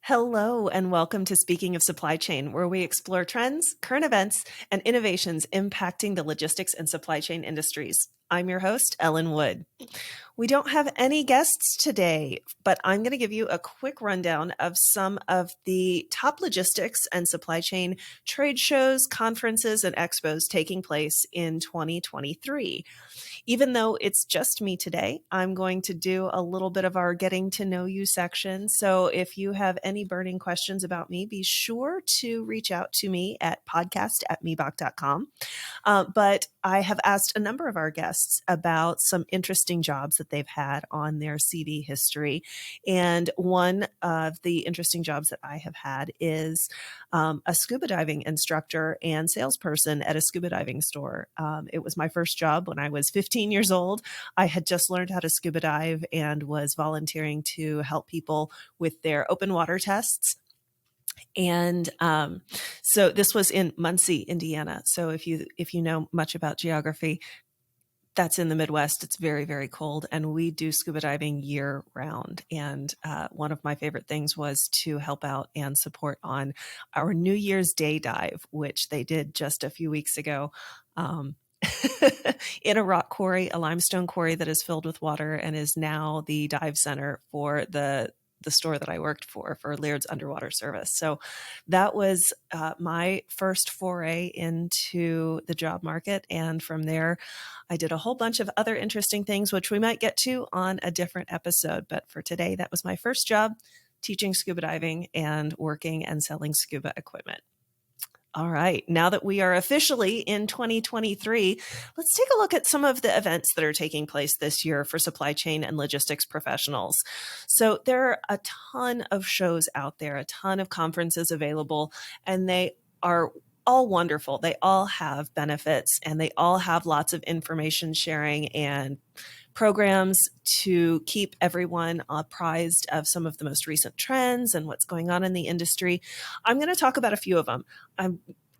Hello, and welcome to Speaking of Supply Chain, where we explore trends, current events, and innovations impacting the logistics and supply chain industries. I'm your host, Ellen Wood. We don't have any guests today, but I'm going to give you a quick rundown of some of the top logistics and supply chain trade shows, conferences, and expos taking place in 2023. Even though it's just me today, I'm going to do a little bit of our getting to know you section. So if you have any burning questions about me, be sure to reach out to me at podcast@mebach.com. But I have asked a number of our guests about some interesting jobs that they've had on their CV history. And one of the interesting jobs that I have had is a scuba diving instructor and salesperson at a scuba diving store. It was my first job when I was 15 years old. I had just learned how to scuba dive and was volunteering to help people with their open water tests. And so this was in Muncie, Indiana. So if you know much about geography, that's in the Midwest. It's very, very cold, and we do scuba diving year round. And one of my favorite things was to help out and support on our New Year's Day dive, which they did just a few weeks ago. In a rock quarry, a limestone quarry that is filled with water and is now the dive center for the store that I worked for Laird's Underwater Service. So that was my first foray into the job market. And from there, I did a whole bunch of other interesting things, which we might get to on a different episode. But for today, that was my first job, teaching scuba diving and working and selling scuba equipment. All right. Now that we are officially in 2023, let's take a look at some of the events that are taking place this year for supply chain and logistics professionals. So there are a ton of shows out there, a ton of conferences available, and they are all wonderful. They all have benefits, and they all have lots of information sharing and programs to keep everyone apprised of some of the most recent trends and what's going on in the industry. I'm going to talk about a few of them.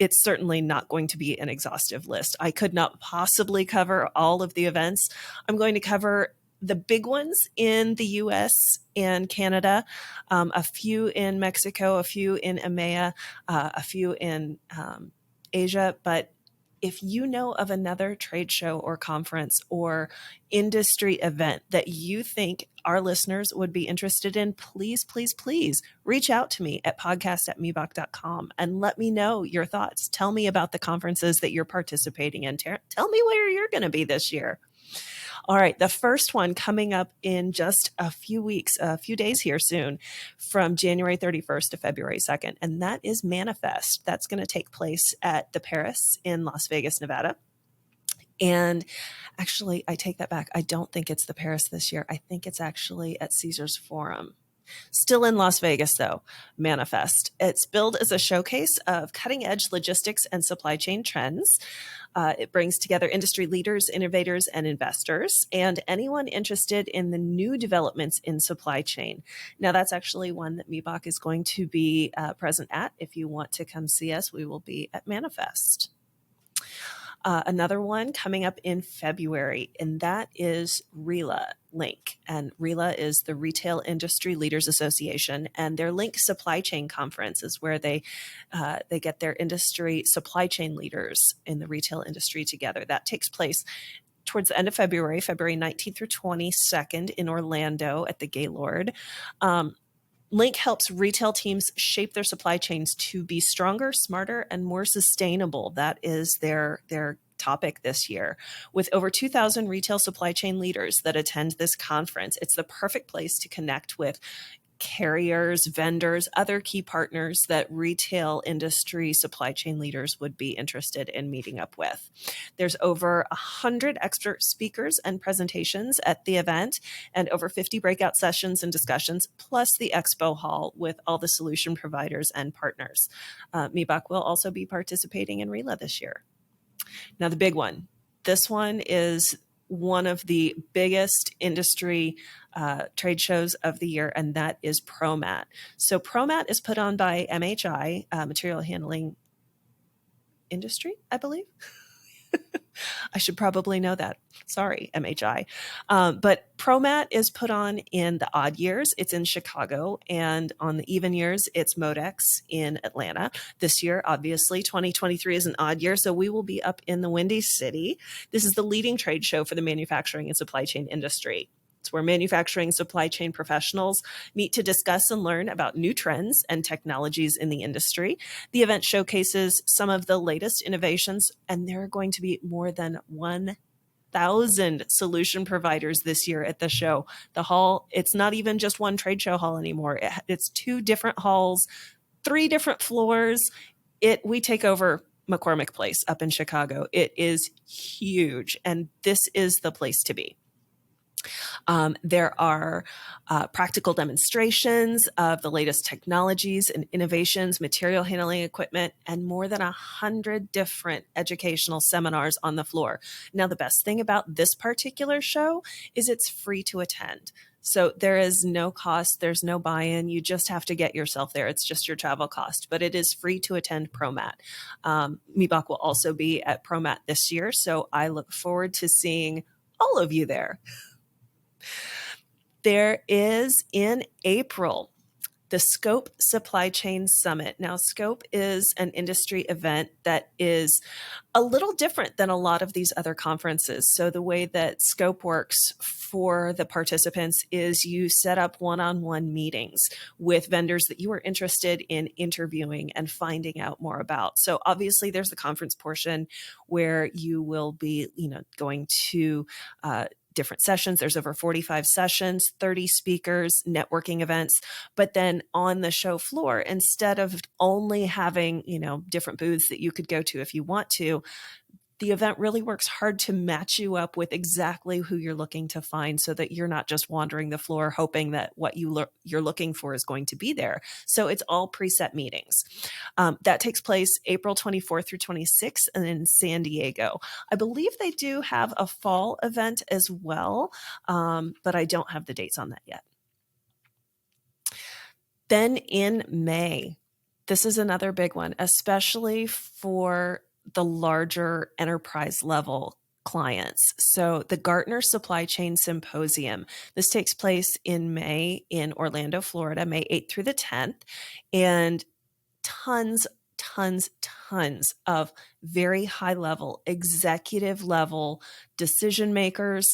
It's certainly not going to be an exhaustive list. I could not possibly cover all of the events. I'm going to cover the big ones in the US and Canada, a few in Mexico, a few in EMEA, a few in Asia, but if you know of another trade show or conference or industry event that you think our listeners would be interested in, please, please, please reach out to me at podcast@mebach.com and let me know your thoughts. Tell me about the conferences that you're participating in. Tell me where you're going to be this year. All right, the first one coming up in just a few weeks, a few days here soon, from January 31st to February 2nd, and that is Manifest. That's going to take place at the Paris in Las Vegas, Nevada. And actually, I take that back. I don't think it's the Paris this year. I think it's actually at Caesars Forum. Still in Las Vegas, though, Manifest. It's billed as a showcase of cutting-edge logistics and supply chain trends. It brings together industry leaders, innovators, and investors, and anyone interested in the new developments in supply chain. Now, that's actually one that Mebach is going to be present at. If you want to come see us, we will be at Manifest. Another one coming up in February, and that is RELA Link. And RELA is the Retail Industry Leaders Association, and their Link Supply Chain Conference is where they get their industry supply chain leaders in the retail industry together. That takes place towards the end of February, February 19th through 22nd in Orlando at the Gaylord. Link helps retail teams shape their supply chains to be stronger, smarter, and more sustainable. That is their topic this year. With over 2,000 retail supply chain leaders that attend this conference, it's the perfect place to connect with carriers, vendors, other key partners that retail industry supply chain leaders would be interested in meeting up with. There's over 100 expert speakers and presentations at the event, and over 50 breakout sessions and discussions, plus the expo hall with all the solution providers and partners. Mebach will also be participating in RELA this year. Now, the big one. This one is one of the biggest industry trade shows of the year, and that is ProMat. So ProMat is put on by MHI, Material Handling Industry, I believe. I should probably know that. Sorry, MHI. But ProMat is put on in the odd years. It's in Chicago. And on the even years, it's Modex in Atlanta. This year, obviously, 2023 is an odd year. So we will be up in the Windy City. This is the leading trade show for the manufacturing and supply chain industry. It's where manufacturing supply chain professionals meet to discuss and learn about new trends and technologies in the industry. The event showcases some of the latest innovations, and there are going to be more than 1,000 solution providers this year at the show. The hall, it's not even just one trade show hall anymore. It's 2 different halls, 3 different floors. We take over McCormick Place up in Chicago. It is huge, and this is the place to be. There are practical demonstrations of the latest technologies and innovations, material handling equipment, and more than 100 different educational seminars on the floor. Now, the best thing about this particular show is it's free to attend. So there is no cost, there's no buy-in, you just have to get yourself there. It's just your travel cost, but it is free to attend ProMat. Mibach will also be at ProMat this year, so I look forward to seeing all of you there. There is in April the Scope Supply Chain Summit. Now, Scope is an industry event that is a little different than a lot of these other conferences. So the way that Scope works for the participants is you set up one-on-one meetings with vendors that you are interested in interviewing and finding out more about. So obviously there's the conference portion where you will be, going to different sessions. There's over 45 sessions, 30 speakers, networking events. But then on the show floor, instead of only having, different booths that you could go to if you want to, the event really works hard to match you up with exactly who you're looking to find so that you're not just wandering the floor hoping that what you're looking for is going to be there. So it's all preset meetings. That takes place April 24th through 26th and in San Diego. I believe they do have a fall event as well, but I don't have the dates on that yet. Then in May, this is another big one, especially for the larger enterprise level clients. So the Gartner Supply Chain Symposium, this takes place in May in Orlando, Florida, May 8th through the 10th. And tons of very high level, executive level decision makers,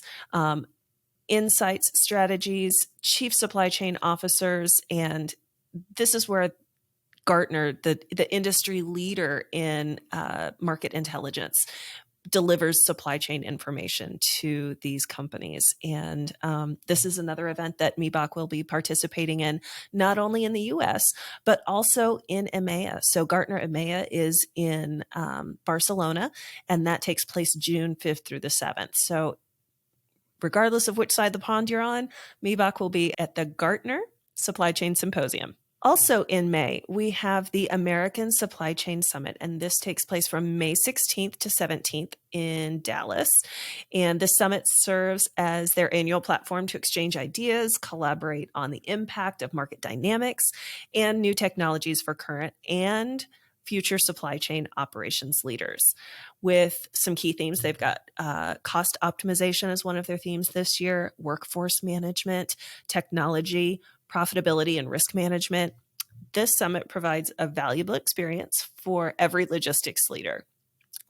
insights, strategies, chief supply chain officers. And this is where Gartner, the industry leader in market intelligence, delivers supply chain information to these companies. And this is another event that Mibach will be participating in, not only in the US, but also in EMEA. So Gartner EMEA is in Barcelona, and that takes place June 5th through the 7th. So regardless of which side of the pond you're on, Mibach will be at the Gartner Supply Chain Symposium. Also in May, we have the American Supply Chain Summit, and this takes place from May 16th to 17th in Dallas. And the summit serves as their annual platform to exchange ideas, collaborate on the impact of market dynamics, and new technologies for current and future supply chain operations leaders. With some key themes, they've got cost optimization as one of their themes this year, workforce management, technology, profitability, and risk management. This summit provides a valuable experience for every logistics leader.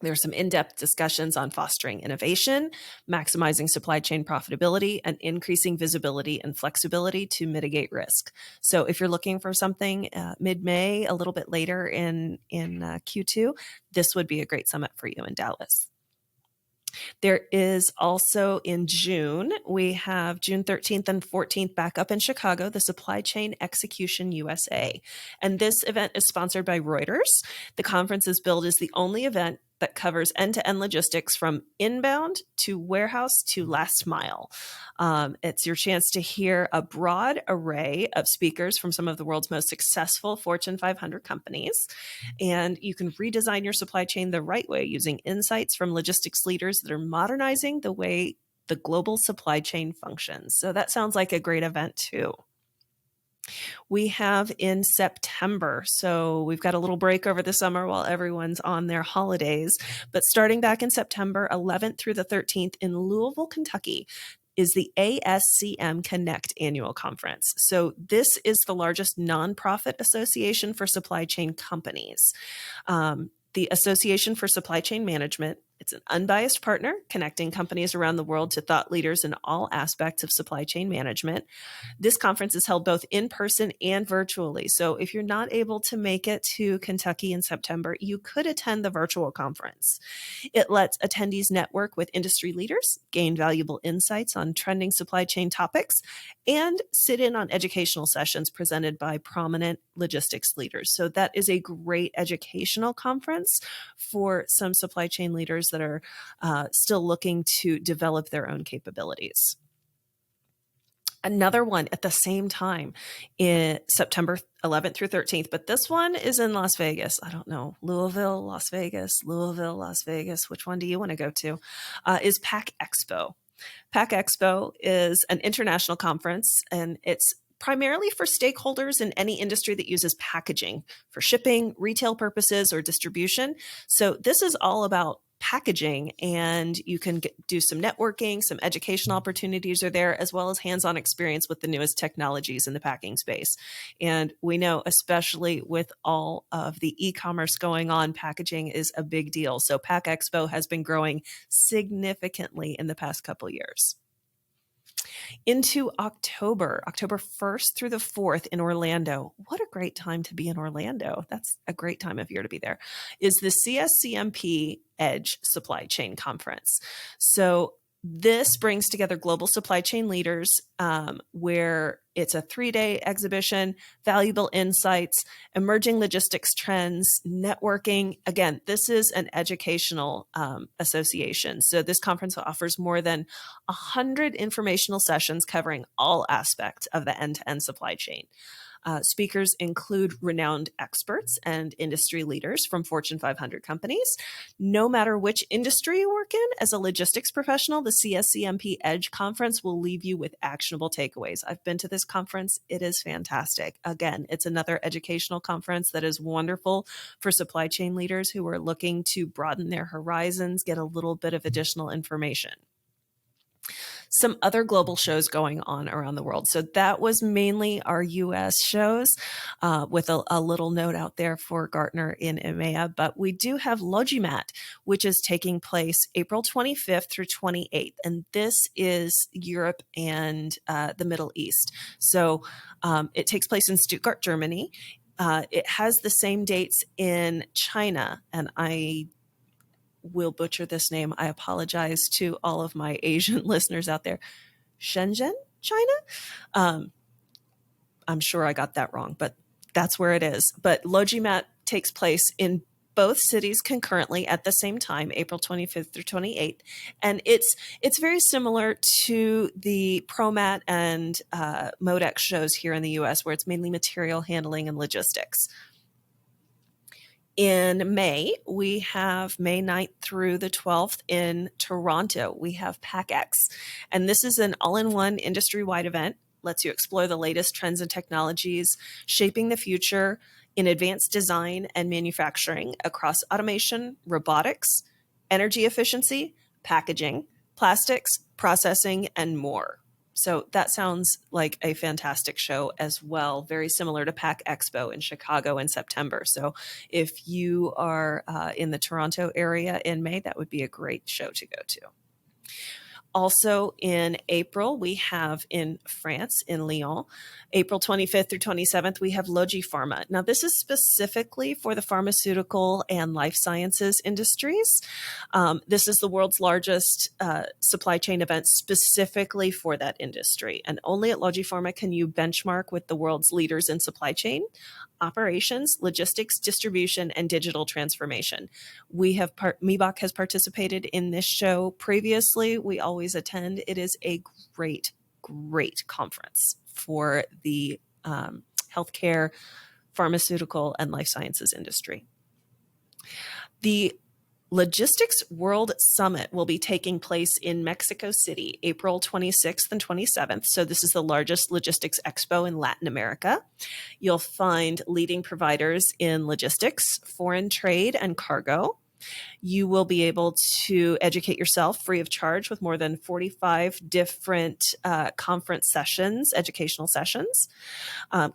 There's some in-depth discussions on fostering innovation, maximizing supply chain profitability, and increasing visibility and flexibility to mitigate risk. So if you're looking for something mid-May, a little bit later in Q2, this would be a great summit for you in Dallas. There is also in June, we have June 13th and 14th back up in Chicago, the Supply Chain Execution USA. And this event is sponsored by Reuters. The conference is billed as the only event that covers end-to-end logistics from inbound to warehouse to last mile. It's your chance to hear a broad array of speakers from some of the world's most successful Fortune 500 companies. And you can redesign your supply chain the right way using insights from logistics leaders that are modernizing the way the global supply chain functions. So that sounds like a great event too. We have in September. So we've got a little break over the summer while everyone's on their holidays. But starting back in September 11th through the 13th in Louisville, Kentucky, is the ASCM Connect annual conference. So this is the largest nonprofit association for supply chain companies. The Association for Supply Chain Management. It's an unbiased partner connecting companies around the world to thought leaders in all aspects of supply chain management. This conference is held both in person and virtually. So if you're not able to make it to Kentucky in September, you could attend the virtual conference. It lets attendees network with industry leaders, gain valuable insights on trending supply chain topics, and sit in on educational sessions presented by prominent logistics leaders. So that is a great educational conference for some supply chain leaders that are still looking to develop their own capabilities. Another one at the same time in September 11th through 13th, but this one is in Las Vegas. I don't know, Louisville, Las Vegas, Louisville, Las Vegas. Which one do you want to go to? Is Pack Expo. Pack Expo is an international conference, and it's primarily for stakeholders in any industry that uses packaging for shipping, retail purposes, or distribution. So this is all about packaging, and you can do some networking, some educational opportunities are there, as well as hands-on experience with the newest technologies in the packing space. And we know, especially with all of the e-commerce going on, packaging is a big deal. So Pack Expo has been growing significantly in the past couple years. Into October 1st through the 4th in Orlando. What a great time to be in Orlando. That's a great time of year to be there. Is the CSCMP Edge Supply Chain Conference. So this brings together global supply chain leaders, where it's a 3-day exhibition, valuable insights, emerging logistics trends, networking. Again, this is an educational association. So this conference offers more than 100 informational sessions covering all aspects of the end-to-end supply chain. Speakers include renowned experts and industry leaders from Fortune 500 companies. No matter which industry you work in, as a logistics professional, the CSCMP Edge Conference will leave you with actionable takeaways. I've been to this conference. It is fantastic. Again, it's another educational conference that is wonderful for supply chain leaders who are looking to broaden their horizons, get a little bit of additional information. Some other global shows going on around the world. So that was mainly our US shows, with a little note out there for Gartner in EMEA. But we do have LogiMat, which is taking place April 25th through 28th. And this is Europe and the Middle East. So it takes place in Stuttgart, Germany. It has the same dates in China, and I will butcher this name. I apologize to all of my Asian listeners out there. Shenzhen, China? I'm sure I got that wrong, but that's where it is. But LogiMat takes place in both cities concurrently at the same time, April 25th through 28th. And it's very similar to the ProMat and Modex shows here in the US, where it's mainly material handling and logistics. In May, we have May 9th through the 12th in Toronto. We have PACX, and this is an all-in-one industry-wide event. Lets you explore the latest trends and technologies shaping the future in advanced design and manufacturing across automation, robotics, energy efficiency, packaging, plastics, processing, and more. So that sounds like a fantastic show as well, very similar to Pack Expo in Chicago in September. So if you are in the Toronto area in May, that would be a great show to go to. Also in April, we have in France, in Lyon, April 25th through 27th, we have LogiPharma. Now, this is specifically for the pharmaceutical and life sciences industries. This is the world's largest supply chain event specifically for that industry. And only at LogiPharma can you benchmark with the world's leaders in supply chain, operations, logistics, distribution, and digital transformation. MEBOC has participated in this show previously. We always attend. It is a great conference for the healthcare, pharmaceutical, and life sciences industry. The Logistics World Summit will be taking place in Mexico City, April 26th and 27th. So this is the largest logistics expo in Latin America. You'll find leading providers in logistics, foreign trade, and cargo. You will be able to educate yourself free of charge with more than 45 different conference sessions, educational sessions.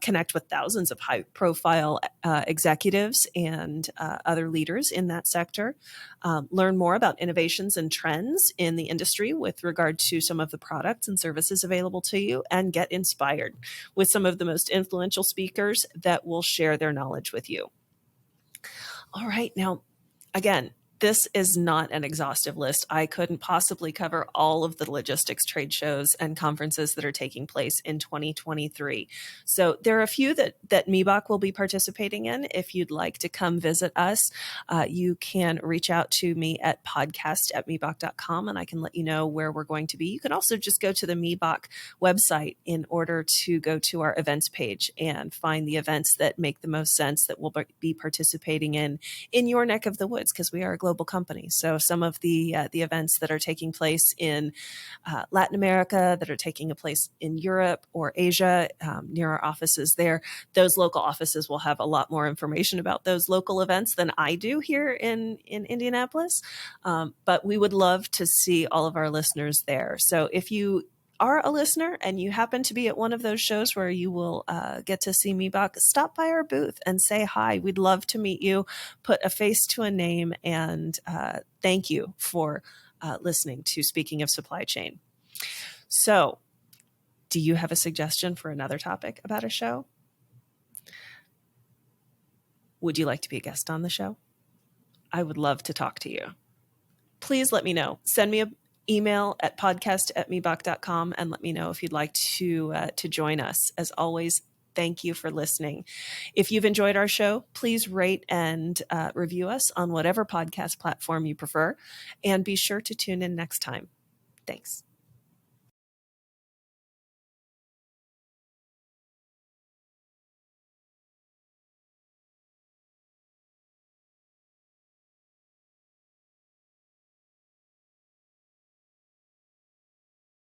Connect with thousands of high-profile executives and other leaders in that sector. Learn more about innovations and trends in the industry with regard to some of the products and services available to you, and get inspired with some of the most influential speakers that will share their knowledge with you. All right, now, again, this is not an exhaustive list. I couldn't possibly cover all of the logistics trade shows and conferences that are taking place in 2023. So there are a few that MEBOC will be participating in. If you'd like to come visit us, you can reach out to me at podcast@meboc.com, and I can let you know where we're going to be. You can also just go to the MEBOC website in order to go to our events page and find the events that make the most sense that we'll be participating in your neck of the woods, because we are a global company. So some of the events that are taking place in Latin America, that are taking place in Europe or Asia, near our offices there, those local offices will have a lot more information about those local events than I do here in Indianapolis. But we would love to see all of our listeners there. So if you are a listener and you happen to be at one of those shows where you will get to see MEBOC, stop by our booth and say hi. We'd love to meet you, put a face to a name, and thank you for listening to Speaking of Supply Chain. So, do you have a suggestion for another topic about a show? Would you like to be a guest on the show? I would love to talk to you. Please let me know. Send me an email at podcast@meboc.com and let me know if you'd like to join us. As always, thank you for listening. If you've enjoyed our show, please rate and review us on whatever podcast platform you prefer, and be sure to tune in next time. Thanks.